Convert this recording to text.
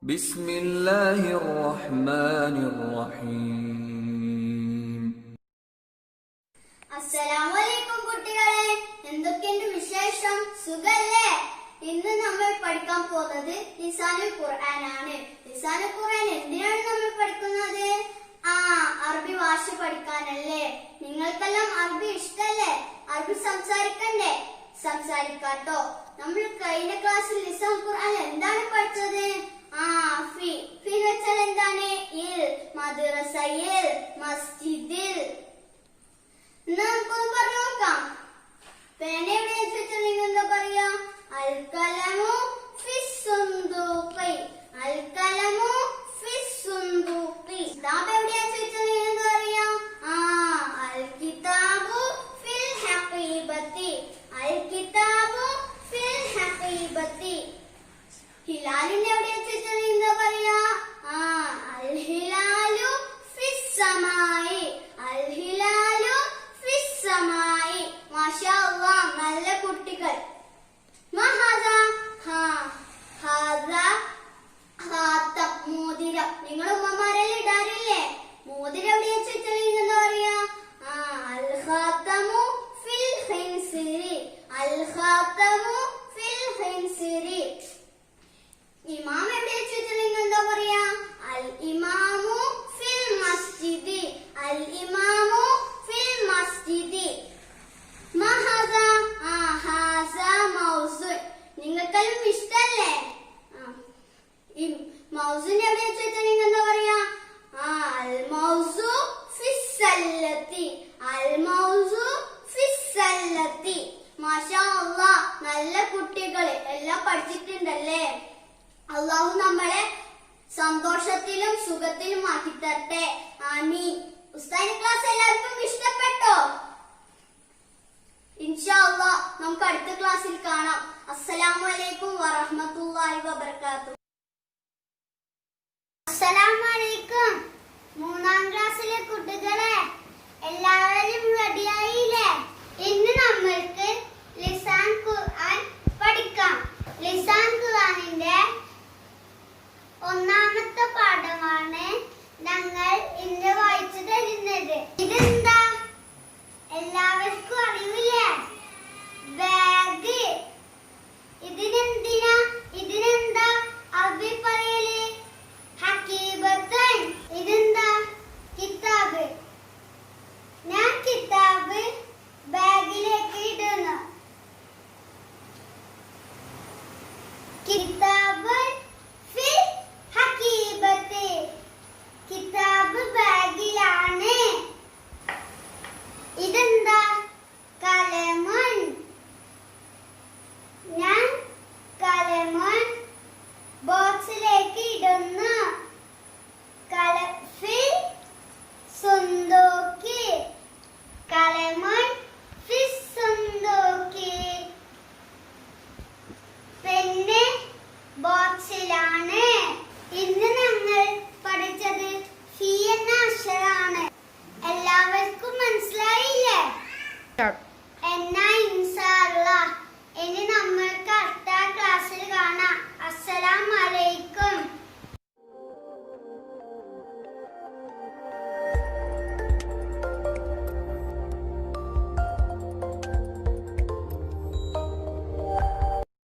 ബിസ്മില്ലാഹിർ റഹ്മാനിർ റഹീം. അസ്സലാമു അലൈക്കും കുട്ടികളെ, എന്തൊക്കെയുണ്ട് വിശേഷം? സുഖല്ലേ? ഇന്ന് നമ്മൾ പഠിക്കാൻ പോകുന്നത് ലിസാനുൽ ഖുർആനാണ്. ലിസാനുൽ ഖുർആൻ എന്തിനാണ് നമ്മൾ പഠിക്കുന്നത്? അറബി ഭാഷ പഠിക്കാനല്ലേ? നിങ്ങൾക്കെല്ലാം അറബി ഇഷ്ടല്ലേ? അറബി സംസാരിക്കണ്ടേ? സംസാരിക്കാട്ടോ. നമ്മൾ കഴിഞ്ഞ ക്ലാസ്സിൽ ലിസാനുൽ ഖുർആൻ എന്താണ് പഠിച്ചത്? ഫി എന്ന് വെച്ചാൽ എന്താണ്? മദ്രസയിൽ, മസ്ജിദിൽ. നമുക്കൊന്ന് പറഞ്ഞു നോക്കാം. പേന എവിടെയാ ചോദിച്ചാൽ നിങ്ങൾ എന്താ പറയാ? അൽക്കലമു ഫിസ്സുന്ദൂഖി. അൽക്കലമു ഫിസ്സുന്ദൂഖി. കിതാബ് എവിടെയാ ചോദിച്ചാൽ നിങ്ങൾ എന്താ പറയാ? അൽകിതാബു ഫിൽ ഹഖീബത്തി. അൽകിതാബു ഫിൽ ഹഖീബത്തി. ഹിലാലിനെ എവിടെയാ ചോദിച്ചാൽ എന്താ പറയാ? അൽ ഹിലാലു ഫിസ് സമായി. അൽ ഹിലാലു ഫിസ് സമായി. മാഷാ അല്ലാഹ്, നല്ല കുട്ടികൾ. മഹാദാ ഹാദാ ഖാതം, മോതിരം. നിങ്ങൾ ഉമ്മമാരെല്ലാം ഇടാറില്ലേ? മോതിരം എവിടെയാ ചോദിച്ചാൽ എന്താ പറയാ? അൽ ഖാതമു ഫിൽ ഖിൻസിരി. അൽ ഖാതമു ഫിൽ ഖിൻസിരി. ഇമാം എവിടെയാ ചോദിച്ചാൽ നിങ്ങൾ എന്താ പറയാ? അൽ ഇമാമു ഫിൽ മസ്ജിദി. അൽ ഇമാമു ഫിൽ മസ്ജിദി. മഹാദാ ഹാസാ മൗസു. നിങ്ങൾക്കെല്ലാം ഇഷ്ടല്ലേ? മൗസുനെ എവിടെയാ ചോദിച്ചാൽ നിങ്ങൾ എന്താ പറയാ? അൽ മൗസു ഫിസ്സല്ലത്തി. അൽ മൗസു ഫിസ്സല്ലത്തി. മാഷാ അല്ലാഹ്, നല്ല കുട്ടികളെ എല്ലാം പഠിച്ചിട്ടുണ്ടല്ലേ? അള്ളാഹു നമ്മളെ സന്തോഷത്തിലും സുഖത്തിലും ആക്കി തരട്ടെ. ആമീൻ. ഉസ്താദിന്റെ ക്ലാസ് എല്ലാവർക്കും ഇഷ്ടപ്പെട്ടോ? ഇൻഷാ അല്ലാഹ് നമുക്ക് അടുത്ത ക്ലാസ്സിൽ കാണാം. അസ്സലാമു അലൈക്കും വറഹ്മത്തുള്ളാഹി വബറകാതുഹു. അസ്സലാമു അലൈക്കും. 3ാം ക്ലാസ്സിലെ കുട്ടികളെ, എല്ലാവരും റെഡിയായില്ലേ? ഇന്ന് നമ്മൾക്ക് ലിസാൻ ഖുർആൻ പഠിക്കാം. ലിസാൻ ഖുർആനിന്റെ 1ാമത്തെ പാഠമാണ് ഞങ്ങൾ ഇന്ന് വായിച്ചു തരുന്നത്. ഇതെന്താ? എല്ലാവർക്കും അറിയില്ലേ? ബാഗ്. ഇതിനെന്തിനാ? ഇതിനെന്താ അറബി പറയല്? ഹഖീബത്തൻ. ഇതെന്താ? കിതാബ്. ഞാൻ കിതാബ് ബാഗിലേക്ക് ഇടുന്നു. കിതാബ് ഫിൽ ഹഖീബത്തി. കിതാബ് ബാഗിലാണ്. ഇതെന്താ? കലമുൻ. ഞാൻ കലമുൻ ബോക്സിലേക്ക് ഇടുന്നു. ഫിൽ സുന്ദൂഖി. കലമുൻ ഫിസ് സുന്ദൂഖി. പെന്ന് ബോക്സിലാണ്. ഇന്ന് ഞങ്ങൾ പഠിച്ചത് ഫി എന്ന അക്ഷരമാണ്. എല്ലാവർക്കും മനസ്സിലായില്ലേ?